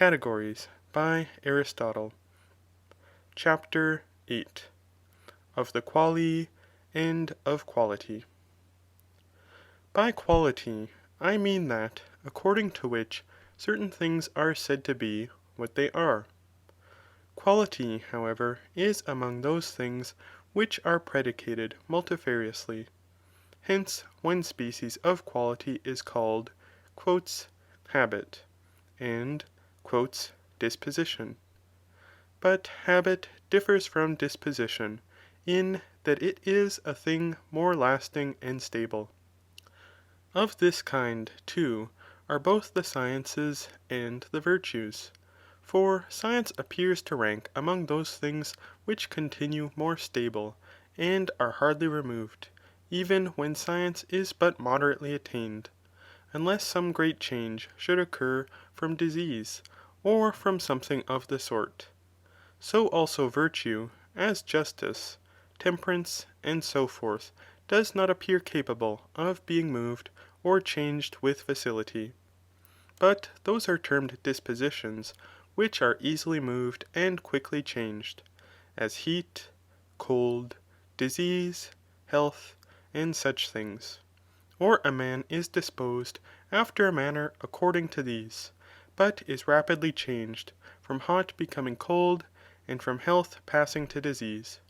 Categories by Aristotle. Chapter 8. Of the Quali and of Quality. By quality I mean that according to which certain things are said to be what they are. Quality, however, is among those things which are predicated multifariously. Hence one species of quality is called "habit" and "disposition." But habit differs from disposition in that it is a thing more lasting and stable. Of this kind, too, are both the sciences and the virtues. For science appears to rank among those things which continue more stable, and are hardly removed, even when science is but moderately attained, unless some great change should occur from disease, or from something of the sort. So also virtue, as justice, temperance, and so forth, does not appear capable of being moved or changed with facility. But those are termed dispositions which are easily moved and quickly changed, as heat, cold, disease, health, and such things. Or a man is disposed after a manner according to these, but is rapidly changed, from hot becoming cold, and from health passing to disease.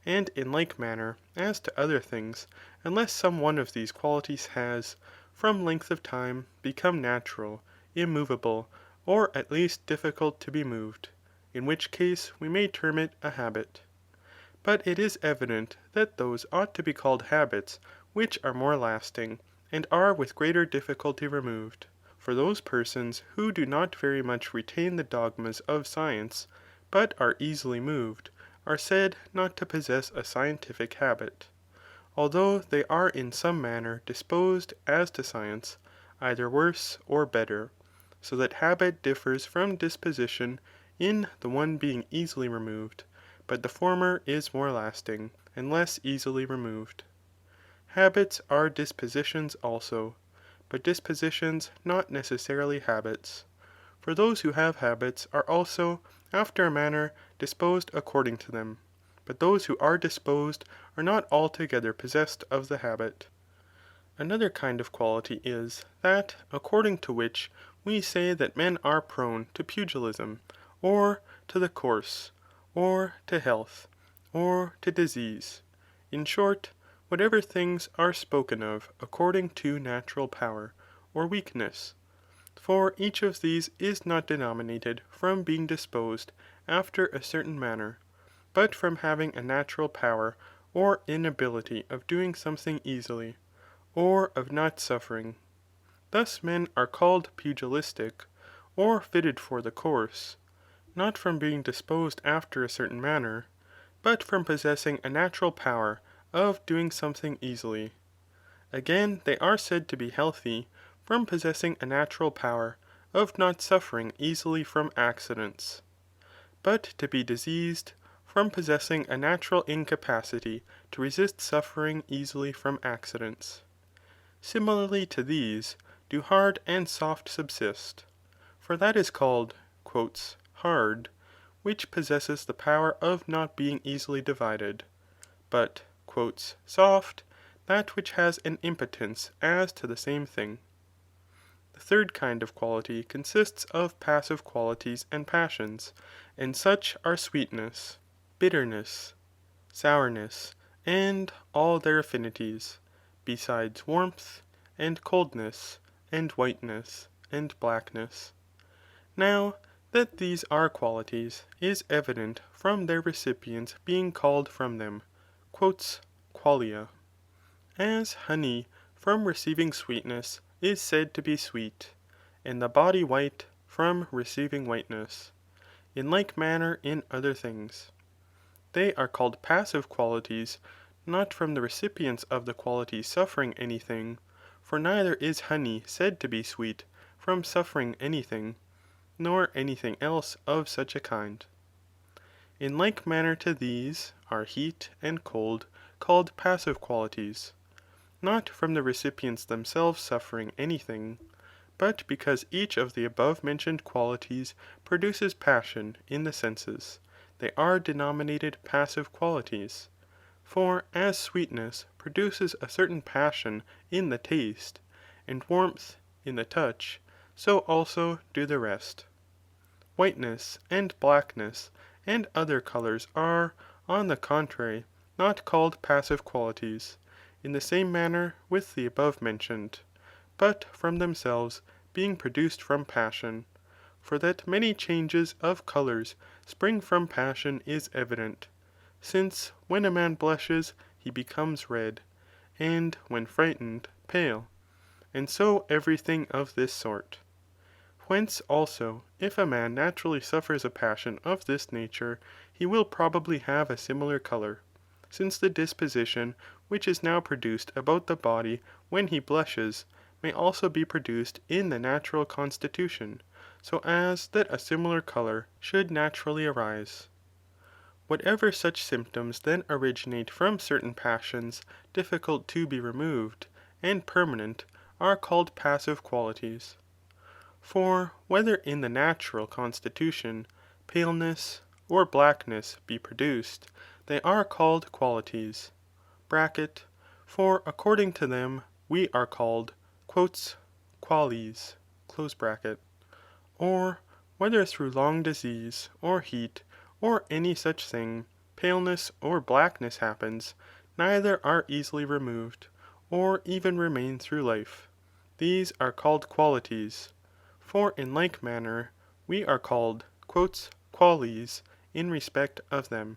And in like manner as to other things, unless some one of these qualities has, from length of time, become natural, immovable, or at least difficult to be moved, in which case we may term it a habit. But it is evident that those ought to be called habits which are more lasting, and are with greater difficulty removed. For those persons who do not very much retain the dogmas of science, but are easily moved, are said not to possess a scientific habit, although they are in some manner disposed as to science, either worse or better, so that habit differs from disposition in the one being easily removed, but the former is more lasting, and less easily removed. Habits are dispositions also, but dispositions not necessarily habits. For those who have habits are also, after a manner, disposed according to them, but those who are disposed are not altogether possessed of the habit. Another kind of quality is, that according to which we say that men are prone to pugilism, or to the course, or to health, or to disease, in short, whatever things are spoken of according to natural power, or weakness. For each of these is not denominated from being disposed after a certain manner, but from having a natural power or inability of doing something easily, or of not suffering. Thus men are called pugilistic, or fitted for the course, not from being disposed after a certain manner, but from possessing a natural power of doing something easily. Again, they are said to be healthy, from possessing a natural power of not suffering easily from accidents, but to be diseased, from possessing a natural incapacity to resist suffering easily from accidents. Similarly to these, do hard and soft subsist, for that is called hard, which possesses the power of not being easily divided, but soft, that which has an impotence as to the same thing. The third kind of quality consists of passive qualities and passions, and such are sweetness, bitterness, sourness, and all their affinities, besides warmth, and coldness, and whiteness, and blackness. Now, that these are qualities is evident from their recipients being called from them qualia. As honey from receiving sweetness is said to be sweet, and the body white from receiving whiteness. In like manner in other things. They are called passive qualities, not from the recipients of the quality suffering anything, for neither is honey said to be sweet from suffering anything, nor anything else of such a kind. In like manner to these are heat and cold called passive qualities, not from the recipients themselves suffering anything, but because each of the above-mentioned qualities produces passion in the senses, they are denominated passive qualities. For as sweetness produces a certain passion in the taste, and warmth in the touch, so also do the rest. Whiteness and blackness and other colours are, on the contrary, not called passive qualities, in the same manner with the above-mentioned, but from themselves being produced from passion, for that many changes of colours spring from passion is evident, since when a man blushes he becomes red, and when frightened, pale, and so every thing of this sort. Whence also, if a man naturally suffers a passion of this nature, he will probably have a similar colour, since the disposition which is now produced about the body when he blushes may also be produced in the natural constitution, so as that a similar colour should naturally arise. Whatever such symptoms then originate from certain passions difficult to be removed, and permanent, are called passive qualities. For whether in the natural constitution paleness or blackness be produced, they are called qualities, (for according to them we are called quales), or whether through long disease, or heat, or any such thing, paleness or blackness happens, neither are easily removed, or even remain through life, these are called qualities. For in like manner we are called quales in respect of them.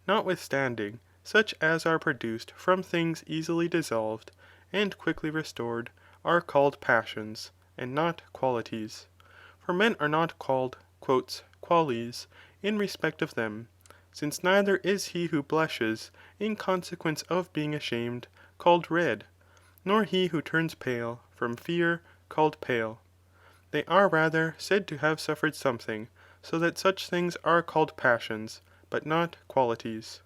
Notwithstanding, such as are produced from things easily dissolved, and quickly restored, are called passions, and not qualities. For men are not called quales in respect of them, since neither is he who blushes in consequence of being ashamed called red, nor he who turns pale from fear called pale. They are rather said to have suffered something, so that such things are called passions, but not qualities.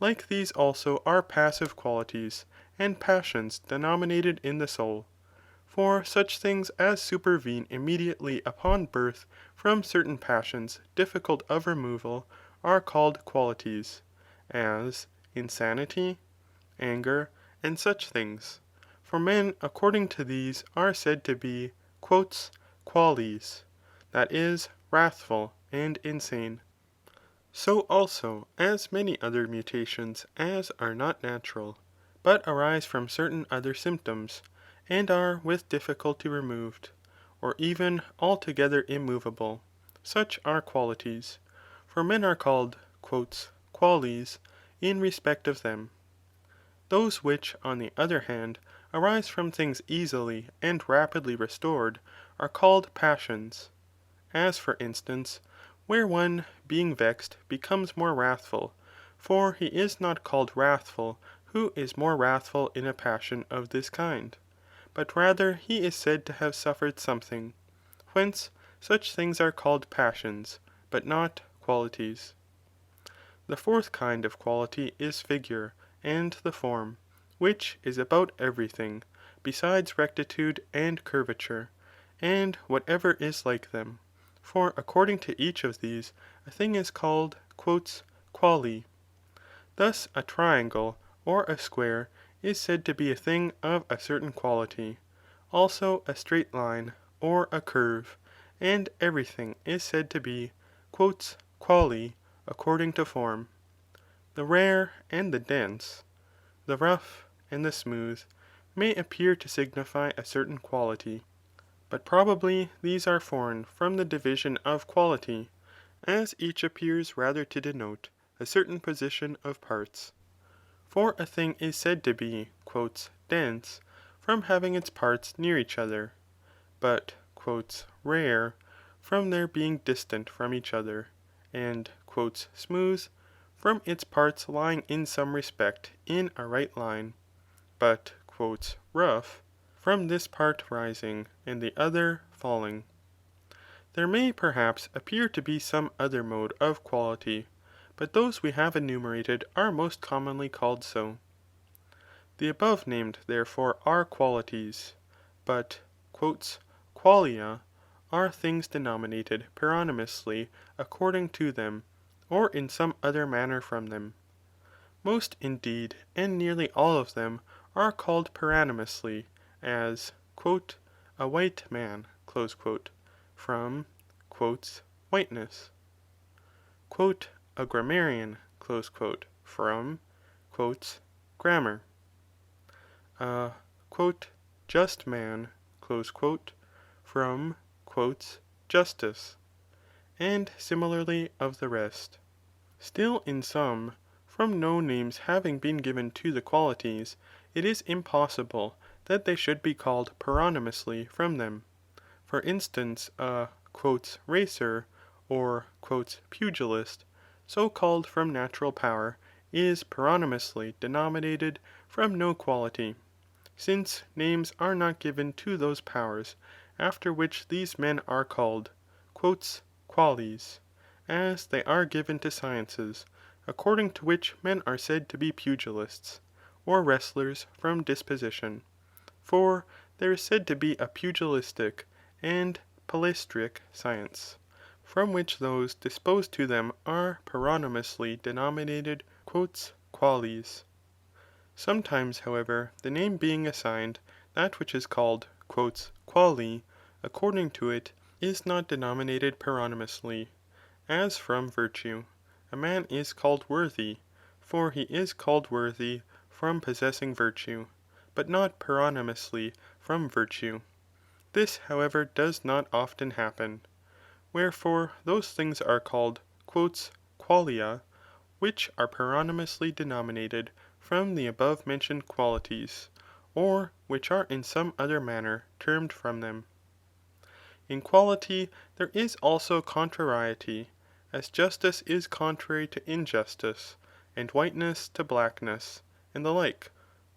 Like these also are passive qualities, and passions denominated in the soul. For such things as supervene immediately upon birth from certain passions difficult of removal are called qualities, as insanity, anger, and such things. For men according to these are said to be quales, that is, wrathful and insane. So also as many other mutations as are not natural, but arise from certain other symptoms, and are with difficulty removed, or even altogether immovable, such are qualities, for men are called quales in respect of them. Those which, on the other hand, arise from things easily and rapidly restored, are called passions, as for instance, where one being vexed becomes more wrathful, for he is not called wrathful who is more wrathful in a passion of this kind, but rather he is said to have suffered something, whence such things are called passions, but not qualities. The fourth kind of quality is figure, and the form, which is about everything, besides rectitude and curvature, and whatever is like them. For according to each of these, a thing is called quale. Thus a triangle or a square is said to be a thing of a certain quality, also a straight line or a curve, and everything is said to be quale according to form. The rare and the dense, the rough and the smooth, may appear to signify a certain quality, but probably these are foreign from the division of quality, as each appears rather to denote a certain position of parts. For a thing is said to be dense from having its parts near each other, but rare from their being distant from each other, and smooth from its parts lying in some respect in a right line, but rough from this part rising and the other falling. There may perhaps appear to be some other mode of quality, but those we have enumerated are most commonly called so. The above named therefore are qualities, but qualia are things denominated paronymously according to them, or in some other manner from them. Most indeed, and nearly all of them, are called paronymously, as a white man, from whiteness, a grammarian, from grammar, a just man, from justice, and similarly of the rest. Still in some, from no names having been given to the qualities, it is impossible that they should be called paronymously from them. For instance, a racer, or pugilist, so called from natural power, is paronymously denominated from no quality, since names are not given to those powers, after which these men are called quales, as they are given to sciences, according to which men are said to be pugilists, or wrestlers from disposition. For there is said to be a pugilistic and palestric science, from which those disposed to them are paronymously denominated quales. Sometimes, however, the name being assigned, that which is called quali, according to it, is not denominated paronymously, as from virtue. A man is called worthy, for he is called worthy from possessing virtue, but not paronymously from virtue. This, however, does not often happen. Wherefore those things are called qualia, which are paronymously denominated from the above mentioned qualities, or which are in some other manner termed from them. In quality there is also contrariety, as justice is contrary to injustice, and whiteness to blackness, and the like.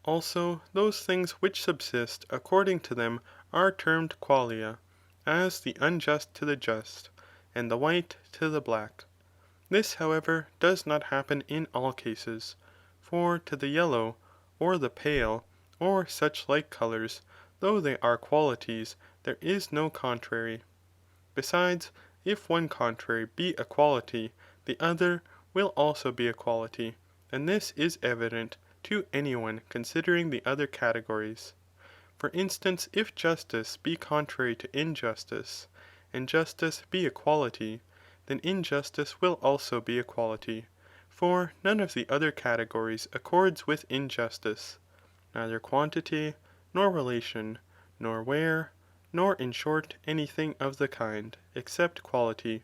Also those things which subsist according to them are termed qualia, as the unjust to the just, and the white to the black. This, however, does not happen in all cases, for to the yellow, or the pale, or such like colours, though they are qualities, there is no contrary. Besides, if one contrary be a quality, the other will also be a quality, and this is evident to any one considering the other categories. For instance, if justice be contrary to injustice, and justice be a quality, then injustice will also be a quality, for none of the other categories accords with injustice, neither quantity, nor relation, nor where, nor in short anything of the kind, except quality.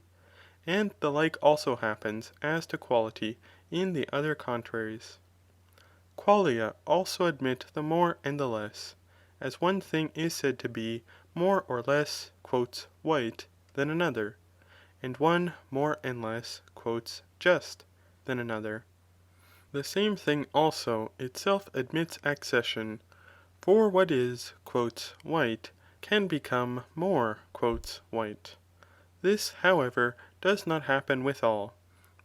And the like also happens as to quality in the other contraries. Qualia also admit the more and the less, as one thing is said to be more or less white than another, and one more and less just than another. The same thing also itself admits accession, for what is white can become more white. This, however, does not happen with all,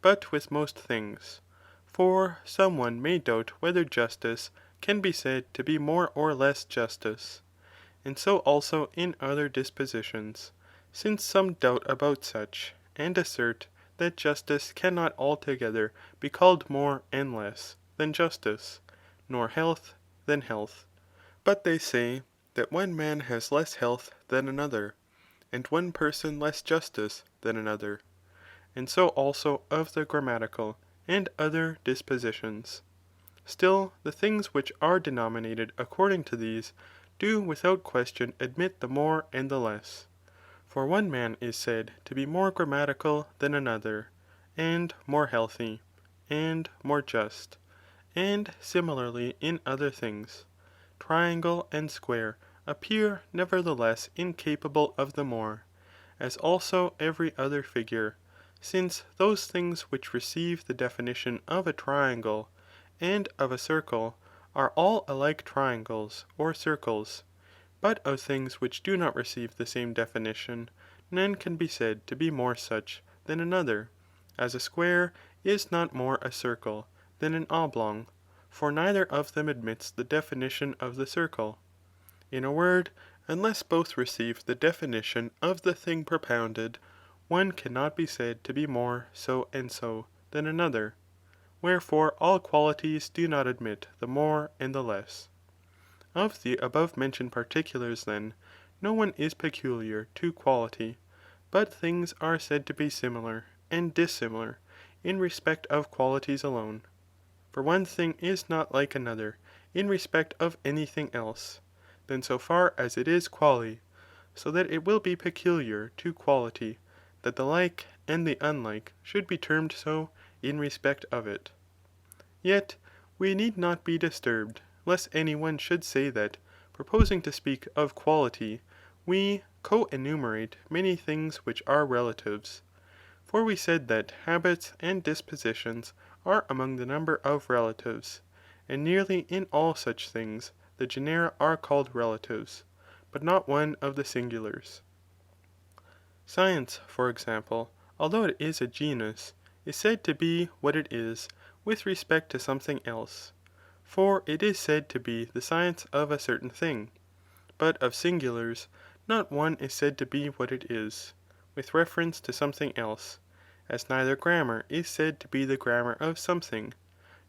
but with most things. For some one may doubt whether justice can be said to be more or less justice, and so also in other dispositions, since some doubt about such, and assert that justice cannot altogether be called more and less than justice, nor health than health. But they say that one man has less health than another, and one person less justice than another, and so also of the grammatical and other dispositions. Still, the things which are denominated according to these do without question admit the more and the less. For one man is said to be more grammatical than another, and more healthy, and more just, and similarly in other things. Triangle and square appear nevertheless incapable of the more, as also every other figure, since those things which receive the definition of a triangle and of a circle are all alike triangles or circles, but of things which do not receive the same definition, none can be said to be more such than another, as a square is not more a circle than an oblong, for neither of them admits the definition of the circle. In a word, unless both receive the definition of the thing propounded, one cannot be said to be more so and so than another, wherefore all qualities do not admit the more and the less. Of the above mentioned particulars then, no one is peculiar to quality, but things are said to be similar and dissimilar in respect of qualities alone. For one thing is not like another in respect of anything else, then so far as it is quale, so that it will be peculiar to quality, that the like and the unlike should be termed so in respect of it. Yet we need not be disturbed, lest any one should say that, proposing to speak of quality, we co-enumerate many things which are relatives. For we said that habits and dispositions are among the number of relatives, and nearly in all such things the genera are called relatives, but not one of the singulars. Science, for example, although it is a genus, is said to be what it is with respect to something else, for it is said to be the science of a certain thing, but of singulars not one is said to be what it is, with reference to something else, as neither grammar is said to be the grammar of something,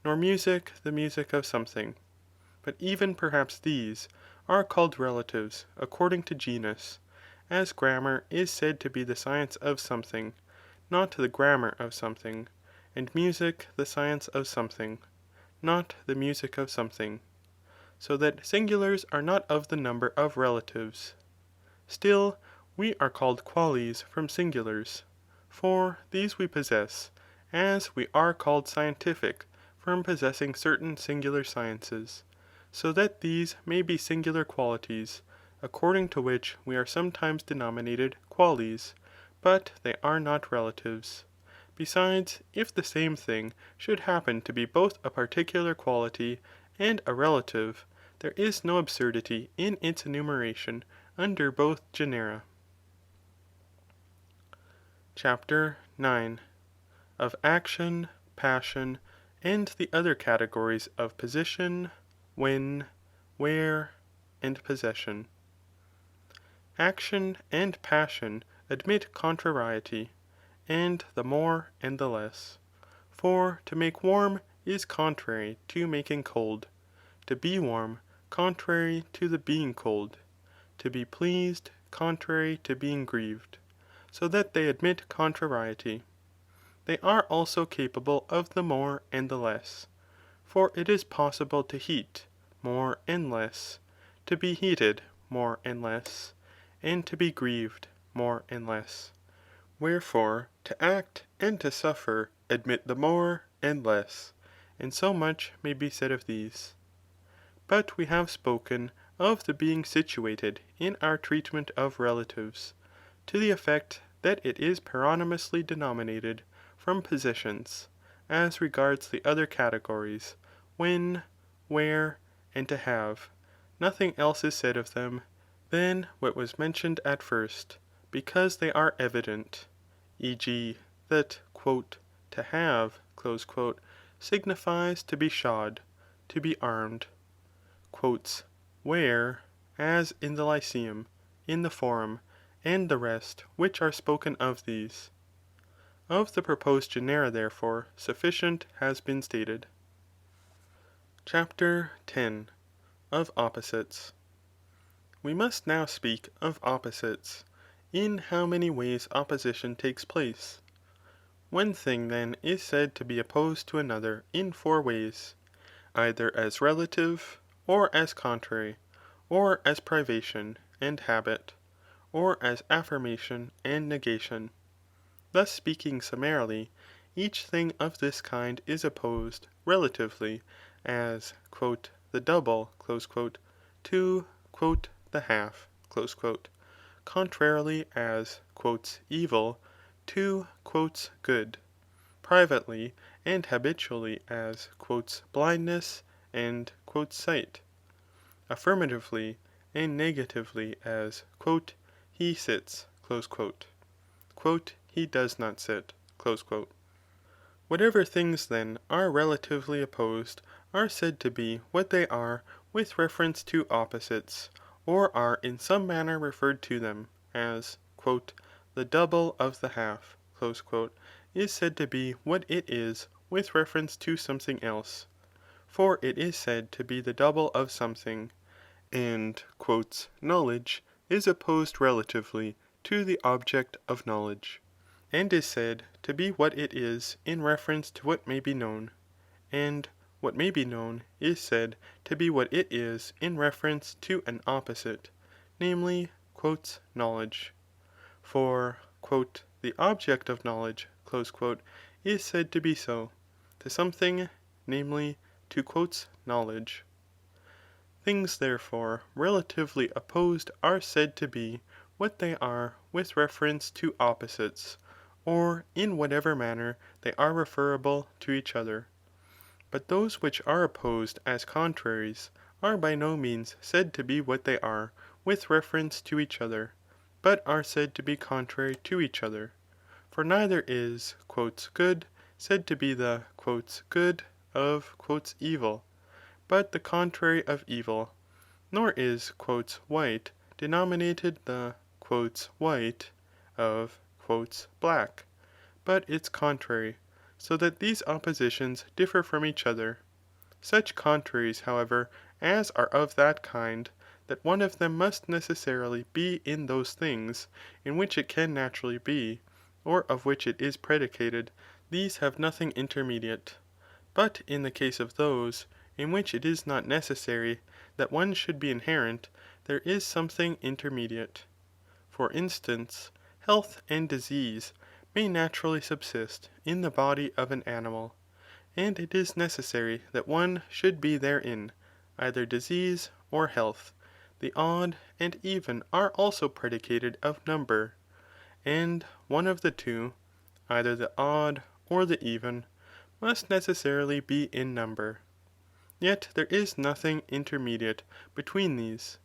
nor music the music of something, but even perhaps these are called relatives according to genus, as grammar is said to be the science of something, not the grammar of something, and music the science of something, not the music of something, so that singulars are not of the number of relatives. Still, we are called quales from singulars, for these we possess, as we are called scientific from possessing certain singular sciences, so that these may be singular qualities, according to which we are sometimes denominated quales, but they are not relatives. Besides, if the same thing should happen to be both a particular quality and a relative, there is no absurdity in its enumeration under both genera. Chapter 9. Of action, passion, and the other categories of position, when, where, and possession. Action and passion admit contrariety, and the more and the less. For to make warm is contrary to making cold, to be warm contrary to the being cold, to be pleased contrary to being grieved, so that they admit contrariety. They are also capable of the more and the less, for it is possible to heat more and less, to be heated more and less, and to be grieved more and less. Wherefore to act and to suffer admit the more and less, and so much may be said of these. But we have spoken of the being situated in our treatment of relatives, to the effect that it is paronymously denominated from positions, as regards the other categories, when, where, and to have, nothing else is said of them than what was mentioned at first, because they are evident, e.g. that to have signifies to be shod, to be armed, where, as in the Lyceum, in the Forum, and the rest which are spoken of these. Of the proposed genera, therefore, sufficient has been stated. Chapter 10. Of opposites. We must now speak of opposites, in how many ways opposition takes place. One thing then is said to be opposed to another in 4 ways, either as relative, or as contrary, or as privation and habit, or as affirmation and negation. Thus speaking summarily, each thing of this kind is opposed relatively as the double to the half, contrarily as evil to good, privately and habitually as blindness and sight, affirmatively and negatively as he sits, he does not sit. Whatever things then are relatively opposed are said to be what they are with reference to opposites, or are in some manner referred to them, as "the double of the half," is said to be what it is with reference to something else, for it is said to be the double of something, and "knowledge" is opposed relatively to the object of knowledge, and is said to be what it is in reference to what may be known, and what may be known is said to be what it is in reference to an opposite, namely "knowledge." For "the object of knowledge" is said to be so, to something, namely to "knowledge." Things therefore relatively opposed are said to be what they are with reference to opposites, or in whatever manner they are referable to each other. But those which are opposed as contraries are by no means said to be what they are with reference to each other, but are said to be contrary to each other. For neither is "good" said to be the "good" of evil, but the contrary of evil, nor is "white" denominated the "white" of black, but its contrary, so that these oppositions differ from each other. Such contraries, however, as are of that kind, that one of them must necessarily be in those things in which it can naturally be, or of which it is predicated, these have nothing intermediate. But in the case of those, in which it is not necessary that one should be inherent, there is something intermediate. For instance, health and disease may naturally subsist in the body of an animal, and it is necessary that one should be therein, either disease or health. The odd and even are also predicated of number, and one of the two, either the odd or the even, must necessarily be in number. Yet there is nothing intermediate between these,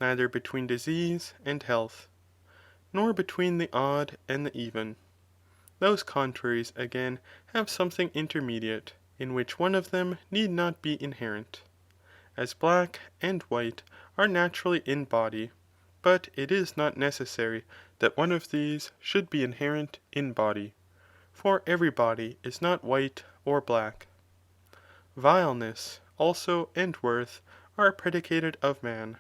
neither between disease and health, nor between the odd and the even. Those contraries, again, have something intermediate, in which one of them need not be inherent, as black and white are naturally in body, but it is not necessary that one of these should be inherent in body, for every body is not white or black. Vileness also and worth are predicated of man,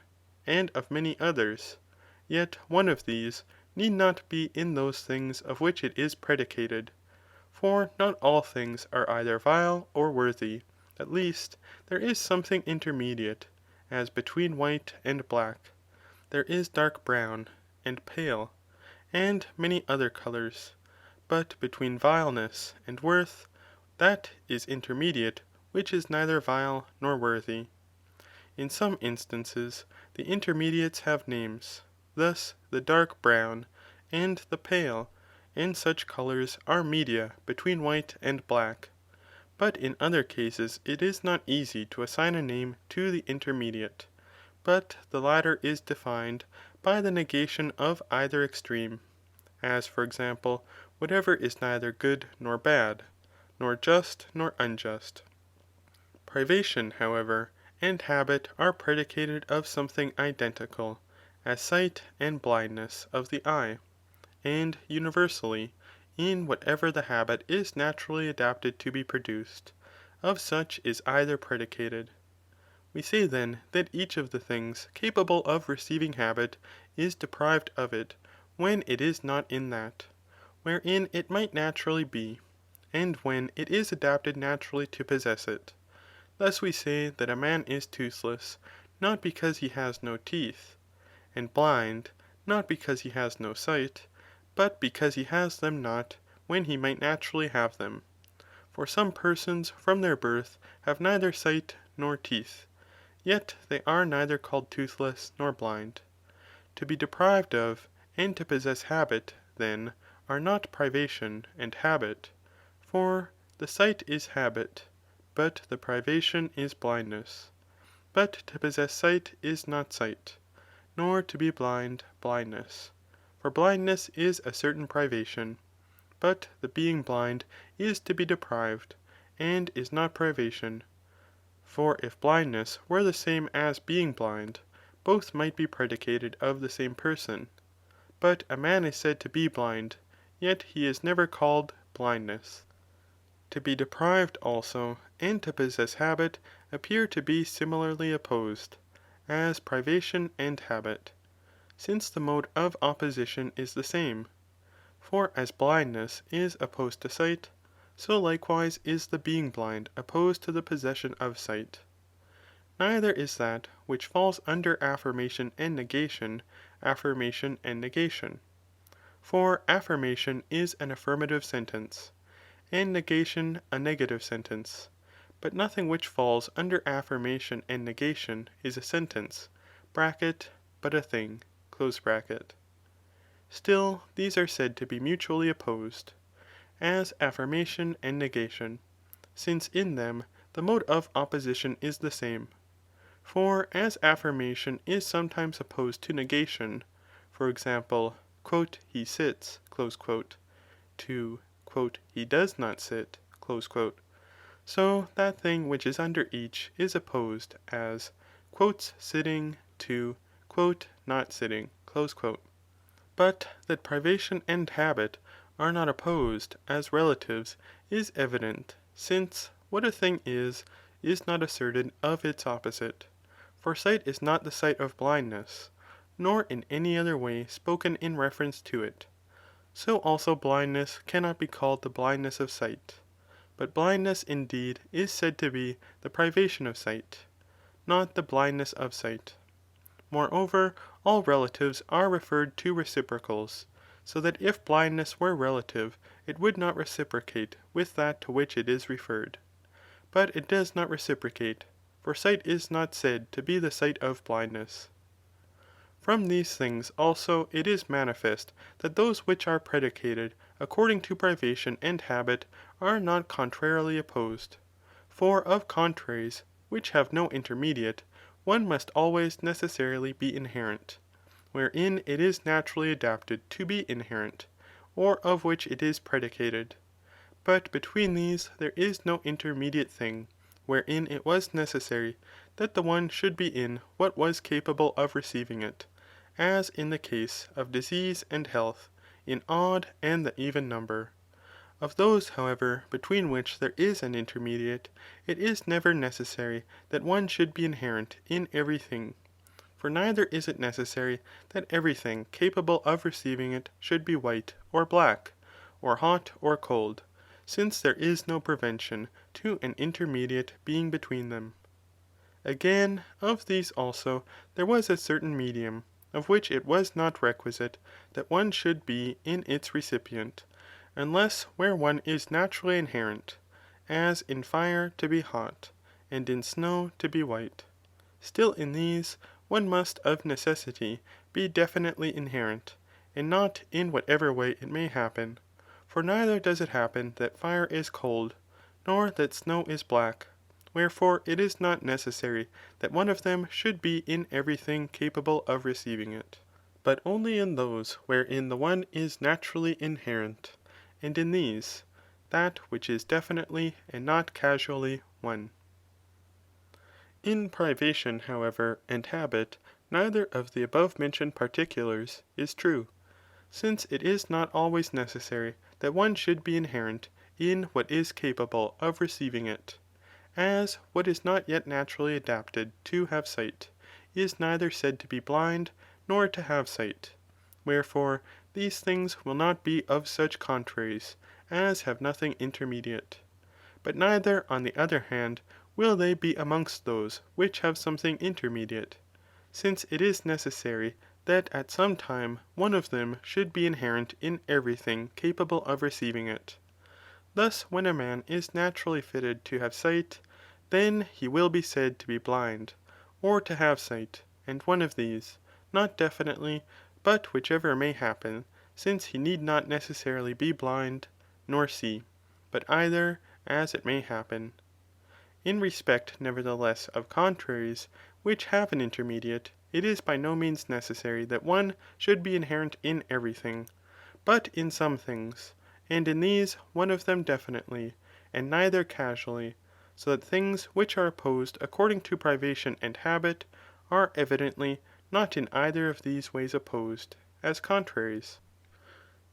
and of many others, yet one of these need not be in those things of which it is predicated, for not all things are either vile or worthy, at least there is something intermediate, as between white and black, there is dark brown, and pale, and many other colours, but between vileness and worth, that is intermediate which is neither vile nor worthy. In some instances the intermediates have names, thus the dark brown, and the pale, and such colours are media between white and black, but in other cases it is not easy to assign a name to the intermediate, but the latter is defined by the negation of either extreme, as for example, whatever is neither good nor bad, nor just nor unjust. Privation, however, and habit are predicated of something identical, as sight and blindness of the eye, and universally, in whatever the habit is naturally adapted to be produced, of such is either predicated. We say then that each of the things capable of receiving habit is deprived of it when it is not in that, wherein it might naturally be, and when it is adapted naturally to possess it. Thus we say that a man is toothless, not because he has no teeth, and blind, not because he has no sight, but because he has them not when he might naturally have them. For some persons from their birth have neither sight nor teeth, yet they are neither called toothless nor blind. To be deprived of, and to possess habit, then, are not privation and habit, for the sight is habit, but the privation is blindness. But to possess sight is not sight, nor to be blind blindness, for blindness is a certain privation, but the being blind is to be deprived, and is not privation. For if blindness were the same as being blind, both might be predicated of the same person. But a man is said to be blind, yet he is never called blindness. To be deprived also, and to possess habit, appear to be similarly opposed, as privation and habit, since the mode of opposition is the same. For as blindness is opposed to sight, so likewise is the being blind opposed to the possession of sight. Neither is that which falls under affirmation and negation, affirmation and negation. For affirmation is an affirmative sentence, and negation a negative sentence, but nothing which falls under affirmation and negation is a sentence, but a thing. Still, these are said to be mutually opposed, as affirmation and negation, since in them the mode of opposition is the same. For as affirmation is sometimes opposed to negation, for example, he sits, to he does not sit, so that thing which is under each is opposed, as sitting to not sitting. But that privation and habit are not opposed as relatives is evident, since what a thing is not asserted of its opposite. For sight is not the sight of blindness, nor in any other way spoken in reference to it. So also blindness cannot be called the blindness of sight. But blindness indeed is said to be the privation of sight, not the blindness of sight. Moreover, all relatives are referred to reciprocals, so that if blindness were relative, it would not reciprocate with that to which it is referred. But it does not reciprocate, for sight is not said to be the sight of blindness. From these things also it is manifest that those which are predicated according to privation and habit are not contrarily opposed. For of contraries, which have no intermediate, one must always necessarily be inherent, wherein it is naturally adapted to be inherent, or of which it is predicated. But between these there is no intermediate thing, wherein it was necessary that the one should be in what was capable of receiving it, as in the case of disease and health, in odd and the even number. Of those, however, between which there is an intermediate, it is never necessary that one should be inherent in every thing. For neither is it necessary that everything capable of receiving it should be white or black, or hot or cold, since there is no prevention to an intermediate being between them. Again, of these also there was a certain medium, of which it was not requisite that one should be in its recipient, unless where one is naturally inherent, as in fire to be hot, and in snow to be white. Still in these, one must of necessity be definitely inherent, and not in whatever way it may happen, for neither does it happen that fire is cold, nor that snow is black, wherefore it is not necessary that one of them should be in everything capable of receiving it, but only in those wherein the one is naturally inherent, and in these, that which is definitely and not casually one. In privation, however, and habit, neither of the above-mentioned particulars is true, since it is not always necessary that one should be inherent in what is capable of receiving it, as what is not yet naturally adapted to have sight, is neither said to be blind nor to have sight. Wherefore these things will not be of such contraries as have nothing intermediate. But neither, on the other hand, will they be amongst those which have something intermediate, since it is necessary that at some time one of them should be inherent in everything capable of receiving it. Thus when a man is naturally fitted to have sight, then he will be said to be blind, or to have sight, and one of these, not definitely, but whichever may happen, since he need not necessarily be blind, nor see, but either as it may happen. In respect, nevertheless, of contraries, which have an intermediate, it is by no means necessary that one should be inherent in everything, but in some things, and in these one of them definitely, and neither casually, so that things which are opposed according to privation and habit are evidently not in either of these ways opposed, as contraries.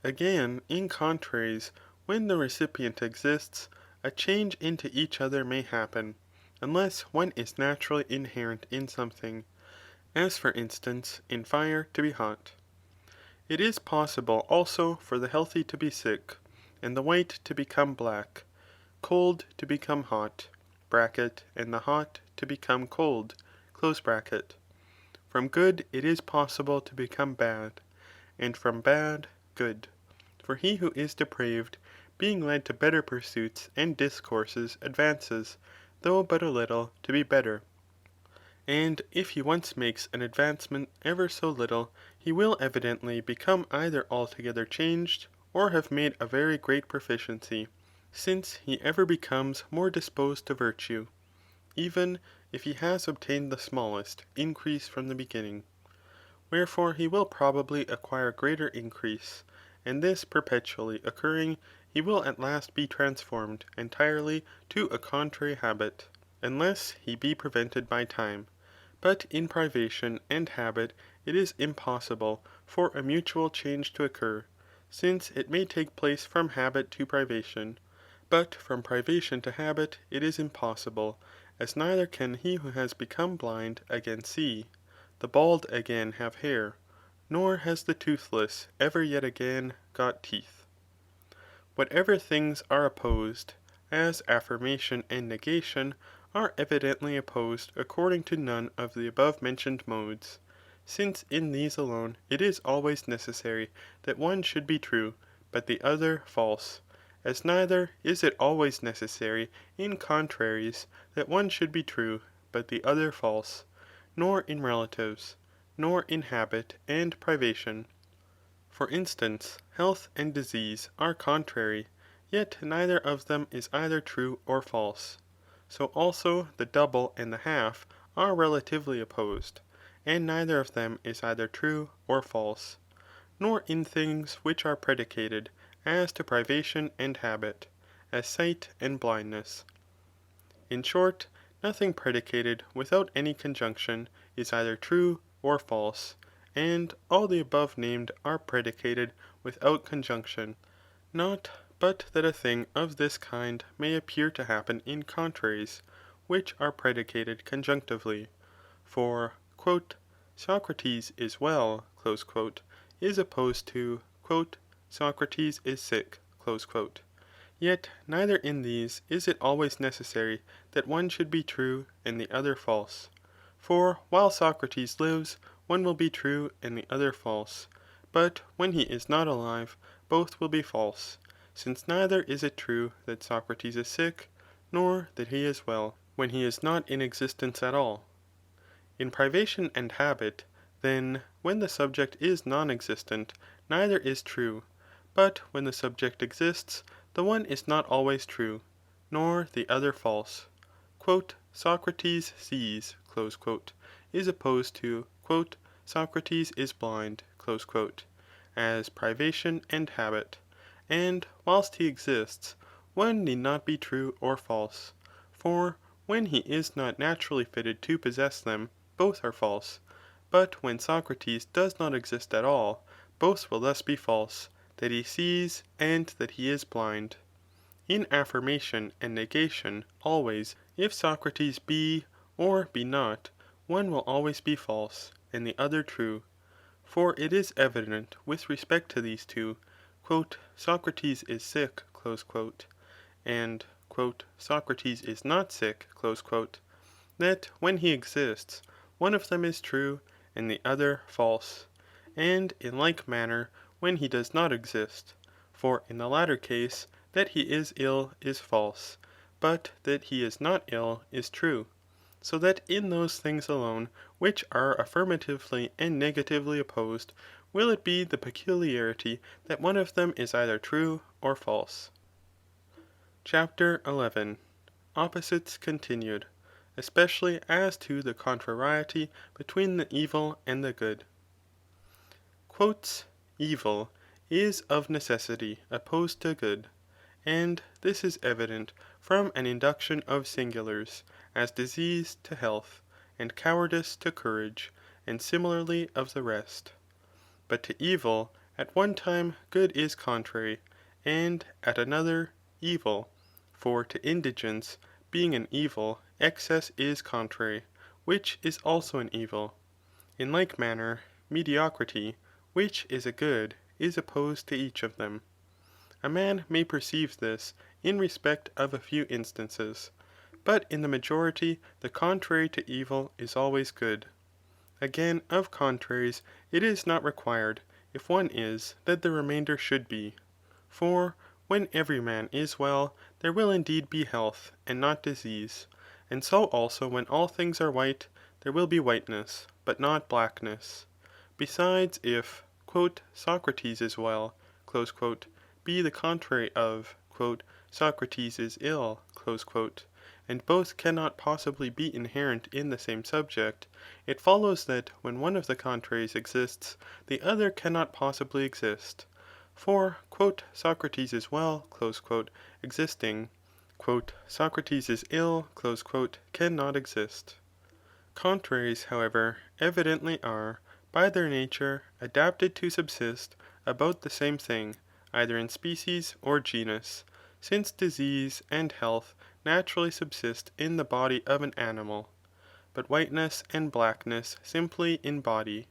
Again, in contraries, when the recipient exists, a change into each other may happen, unless one is naturally inherent in something, as for instance, in fire to be hot. It is possible also for the healthy to be sick, and the white to become black, cold to become hot, and the hot to become cold. From good it is possible to become bad, and from bad, good. For he who is depraved, being led to better pursuits and discourses, advances, though but a little, to be better. And if he once makes an advancement ever so little, he will evidently become either altogether changed, or have made a very great proficiency, since he ever becomes more disposed to virtue, even if he has obtained the smallest increase from the beginning. Wherefore he will probably acquire greater increase, and this perpetually occurring, he will at last be transformed entirely to a contrary habit, unless he be prevented by time. But in privation and habit it is impossible for a mutual change to occur, since it may take place from habit to privation, but from privation to habit it is impossible, as neither can he who has become blind again see, the bald again have hair, nor has the toothless ever yet again got teeth. Whatever things are opposed, as affirmation and negation, are evidently opposed according to none of the above-mentioned modes, since in these alone it is always necessary that one should be true, but the other false, as neither is it always necessary in contraries that one should be true, but the other false, nor in relatives, nor in habit and privation. For instance, health and disease are contrary, yet neither of them is either true or false. So also the double and the half are relatively opposed, and neither of them is either true or false. Nor in things which are predicated, as to privation and habit, as sight and blindness. In short, nothing predicated without any conjunction is either true or false, and all the above named are predicated without conjunction, not but that a thing of this kind may appear to happen in contraries, which are predicated conjunctively. For Socrates is well, is opposed to Socrates is sick. Yet neither in these is it always necessary that one should be true and the other false. For while Socrates lives, one will be true and the other false, but when he is not alive, both will be false, since neither is it true that Socrates is sick, nor that he is well, when he is not in existence at all. In privation and habit, then, when the subject is non-existent, neither is true, but when the subject exists, the one is not always true, nor the other false. Socrates sees, is opposed to Socrates is blind, as privation and habit, and whilst he exists, one need not be true or false, for when he is not naturally fitted to possess them, both are false, but when Socrates does not exist at all, both will thus be false, that he sees and that he is blind. In affirmation and negation, always, if Socrates be or be not, one will always be false, and the other true. For it is evident with respect to these two, Socrates is sick, and Socrates is not sick, that when he exists, one of them is true, and the other false, and in like manner when he does not exist, for in the latter case, that he is ill is false, but that he is not ill is true, so that in those things alone which are affirmatively and negatively opposed, will it be the peculiarity that one of them is either true or false. Chapter 11. Opposites continued, especially as to the contrariety between the evil and the good. Evil is of necessity opposed to good, and this is evident from an induction of singulars, as disease to health, and cowardice to courage, and similarly of the rest. But to evil, at one time good is contrary, and at another evil. For to indigence, being an evil, excess is contrary, which is also an evil. In like manner, mediocrity, which is a good, is opposed to each of them. A man may perceive this in respect of a few instances, but in the majority the contrary to evil is always good. Again, of contraries it is not required, if one is, that the remainder should be. For when every man is well, there will indeed be health, and not disease. And so also when all things are white, there will be whiteness, but not blackness. Besides, if Socrates is well, be the contrary of Socrates is ill, and both cannot possibly be inherent in the same subject, it follows that when one of the contraries exists, the other cannot possibly exist. For Socrates is well, existing, Socrates is ill, cannot exist. Contraries, however, evidently are, by their nature, adapted to subsist about the same thing, either in species or genus, since disease and health naturally subsist in the body of an animal, but whiteness and blackness simply in body,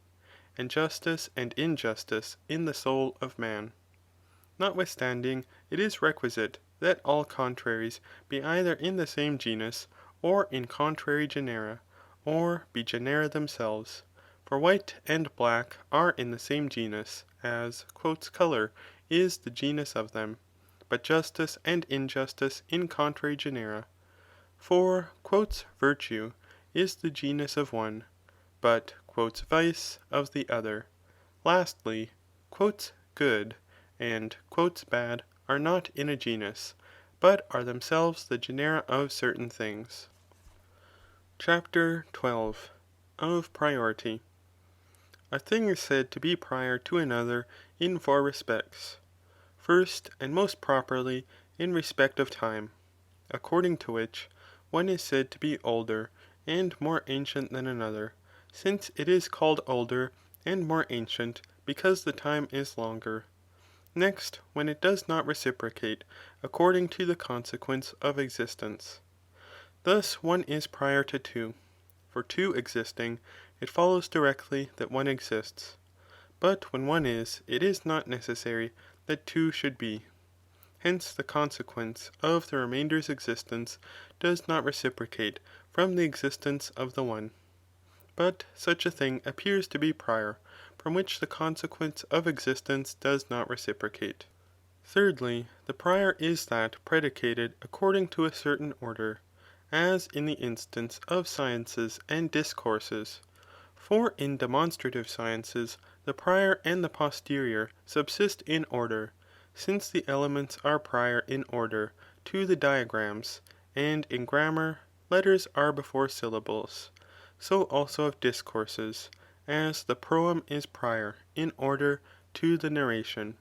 and justice and injustice in the soul of man. Notwithstanding, it is requisite that all contraries be either in the same genus, or in contrary genera, or be genera themselves. For white and black are in the same genus, as colour is the genus of them, but justice and injustice in contrary genera. For virtue is the genus of one, but vice of the other. Lastly, good and bad are not in a genus, but are themselves the genera of certain things. Chapter 12. Of Priority. A thing is said to be prior to another in 4 respects. First, and most properly, in respect of time, according to which, one is said to be older and more ancient than another, since it is called older and more ancient because the time is longer. Next, when it does not reciprocate, according to the consequence of existence. Thus one is prior to 2. For 2 existing, it follows directly that one exists. But when one is, it is not necessary that 2 should be. Hence the consequence of the remainder's existence does not reciprocate from the existence of the one. But such a thing appears to be prior, from which the consequence of existence does not reciprocate. Thirdly, the prior is that predicated according to a certain order, as in the instance of sciences and discourses. For in demonstrative sciences, the prior and the posterior subsist in order, since the elements are prior in order to the diagrams, and in grammar, letters are before syllables. So also of discourses, as the proem is prior in order to the narration.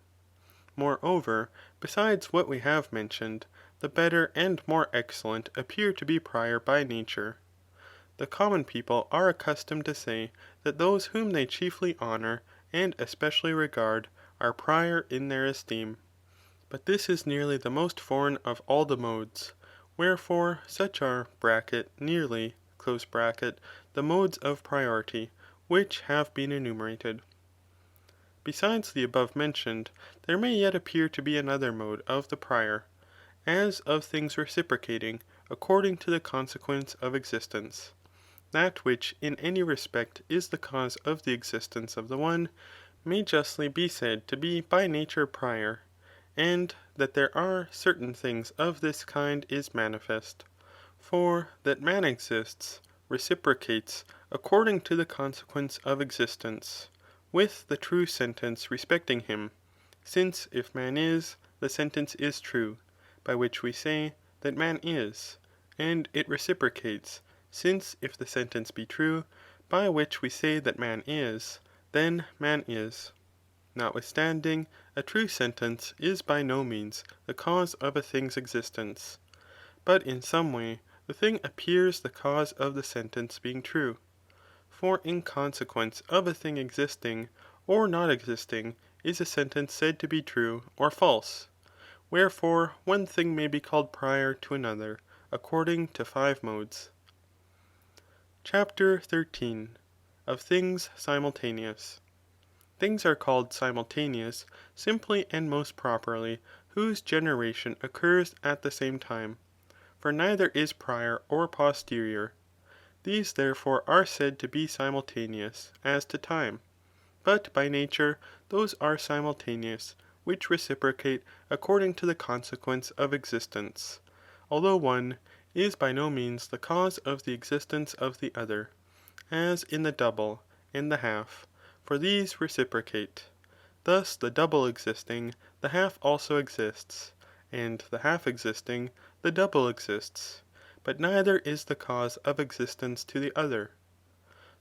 Moreover, besides what we have mentioned, the better and more excellent appear to be prior by nature. The common people are accustomed to say that those whom they chiefly honour and especially regard are prior in their esteem. But this is nearly the most foreign of all the modes, wherefore such are nearly the modes of priority, which have been enumerated. Besides the above mentioned, there may yet appear to be another mode of the prior, as of things reciprocating according to the consequence of existence. That which in any respect is the cause of the existence of the one, may justly be said to be by nature prior, and that there are certain things of this kind is manifest. For that man exists, reciprocates according to the consequence of existence, with the true sentence respecting him, since if man is, the sentence is true, by which we say that man is, and it reciprocates, since if the sentence be true, by which we say that man is, then man is. Notwithstanding, a true sentence is by no means the cause of a thing's existence, but in some way the thing appears the cause of the sentence being true. For in consequence of a thing existing or not existing is a sentence said to be true or false. Wherefore one thing may be called prior to another, according to 5 modes. Chapter 13. Of Things Simultaneous. Things are called simultaneous simply and most properly whose generation occurs at the same time, for neither is prior or posterior. These therefore are said to be simultaneous as to time, but by nature those are simultaneous which reciprocate according to the consequence of existence, although one is by no means the cause of the existence of the other, as in the double and the half, for these reciprocate. Thus the double existing, the half also exists, and the half existing, the double exists, but neither is the cause of existence to the other.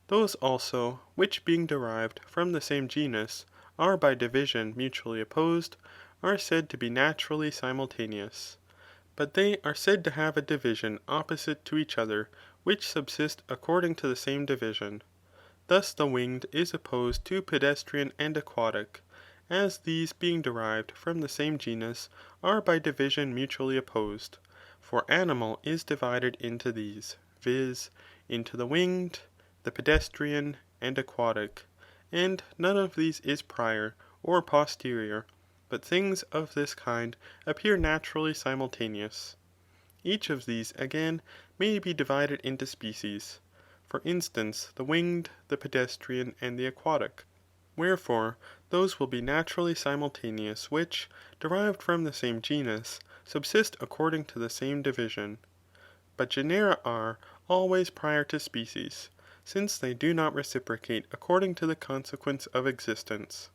Those also, which being derived from the same genus, are by division mutually opposed, are said to be naturally simultaneous, but they are said to have a division opposite to each other, which subsist according to the same division. Thus the winged is opposed to pedestrian and aquatic, as these being derived from the same genus are by division mutually opposed. For animal is divided into these, viz. Into the winged, the pedestrian, and aquatic, and none of these is prior or posterior, but things of this kind appear naturally simultaneous. Each of these, again, may be divided into species, for instance, the winged, the pedestrian, and the aquatic. Wherefore, those will be naturally simultaneous which, derived from the same genus, subsist according to the same division. But genera are always prior to species, since they do not reciprocate according to the consequence of existence.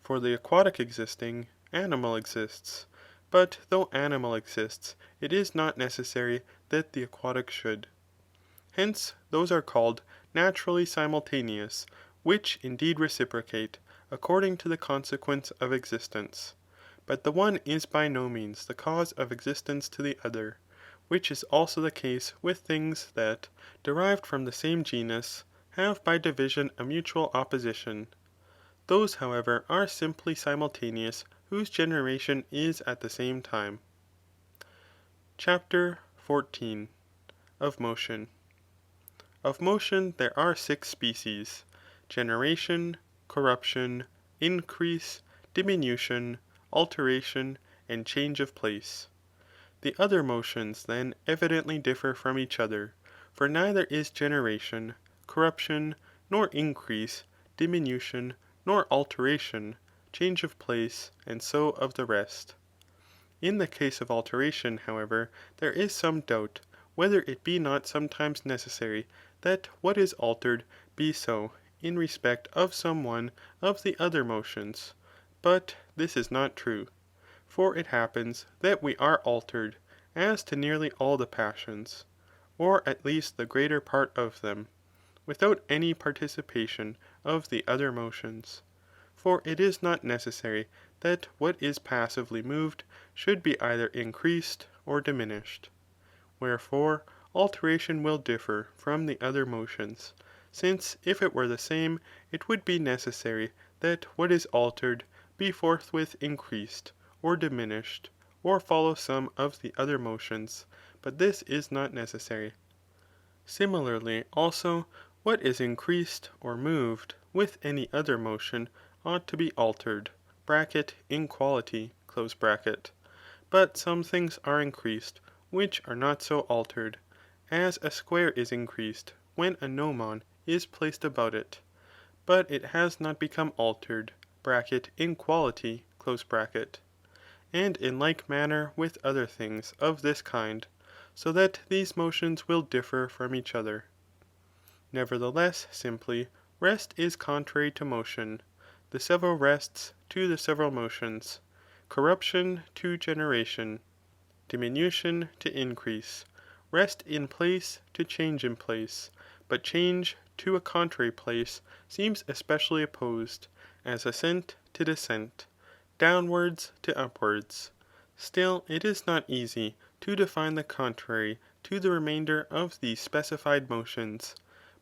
For the aquatic existing, animal exists, but though animal exists, it is not necessary that the aquatic should. Hence those are called naturally simultaneous, which indeed reciprocate, according to the consequence of existence. But the one is by no means the cause of existence to the other, which is also the case with things that, derived from the same genus, have by division a mutual opposition. Those, however, are simply simultaneous whose generation is at the same time. Chapter 14. Of Motion. Of motion there are 6 species: generation, corruption, increase, diminution, alteration, and change of place. The other motions then evidently differ from each other, for neither is generation, corruption, nor increase, diminution, nor alteration, change of place, and so of the rest. In the case of alteration, however, there is some doubt whether it be not sometimes necessary that what is altered be so in respect of some one of the other motions, but this is not true, for it happens that we are altered as to nearly all the passions, or at least the greater part of them, without any participation of the other motions. For it is not necessary that what is passively moved should be either increased or diminished. Wherefore alteration will differ from the other motions, since if it were the same, it would be necessary that what is altered be forthwith increased or diminished, or follow some of the other motions, but this is not necessary. Similarly also, what is increased or moved with any other motion ought to be altered (in quality), but some things are increased which are not so altered, as a square is increased when a gnomon is placed about it, but it has not become altered (in quality), and in like manner with other things of this kind, so that these motions will differ from each other. Nevertheless, simply, rest is contrary to motion, the several rests to the several motions, corruption to generation, diminution to increase, rest in place to change in place, but change to a contrary place seems especially opposed, as ascent to descent, downwards to upwards. Still it is not easy to define the contrary to the remainder of these specified motions,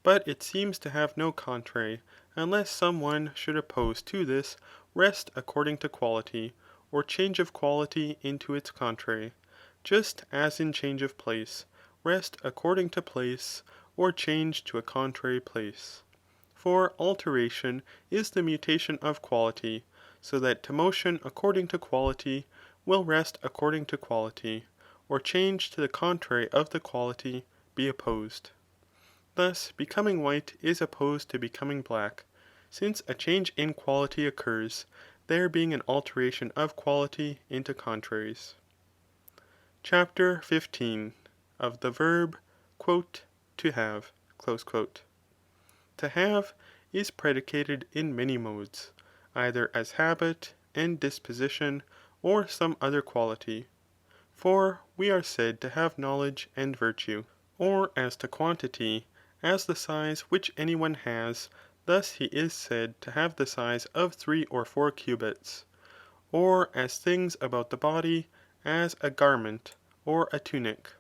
but it seems to have no contrary, unless some one should oppose to this rest according to quality, or change of quality into its contrary, just as in change of place, rest according to place, or change to a contrary place. For alteration is the mutation of quality, so that to motion according to quality will rest according to quality, or change to the contrary of the quality be opposed. Thus becoming white is opposed to becoming black, since a change in quality occurs, there being an alteration of quality into contraries. Chapter 15. Of the verb, to have. To have is predicated in many modes, either as habit and disposition, or some other quality. For we are said to have knowledge and virtue. Or as to quantity, as the size which any one has, thus he is said to have the size of 3 or 4 cubits. Or as things about the body, as a garment, or a tunic.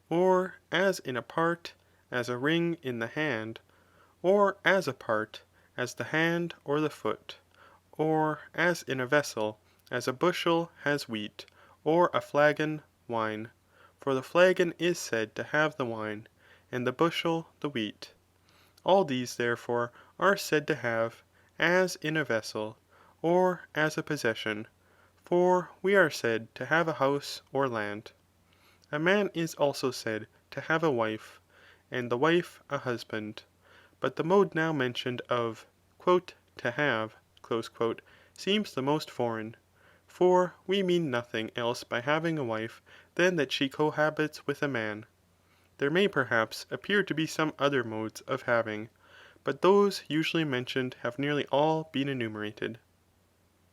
Or as in a part, as a ring in the hand. Or as a part, as the hand or the foot. Or as in a vessel, as a bushel has wheat, or a flagon wine. For the flagon is said to have the wine, and the bushel the wheat. All these, therefore, are said to have, as in a vessel, or as a possession, for we are said to have a house or land. A man is also said to have a wife, and the wife a husband. But the mode now mentioned of to have seems the most foreign. For we mean nothing else by having a wife than that she cohabits with a man. There may perhaps appear to be some other modes of having, but those usually mentioned have nearly all been enumerated.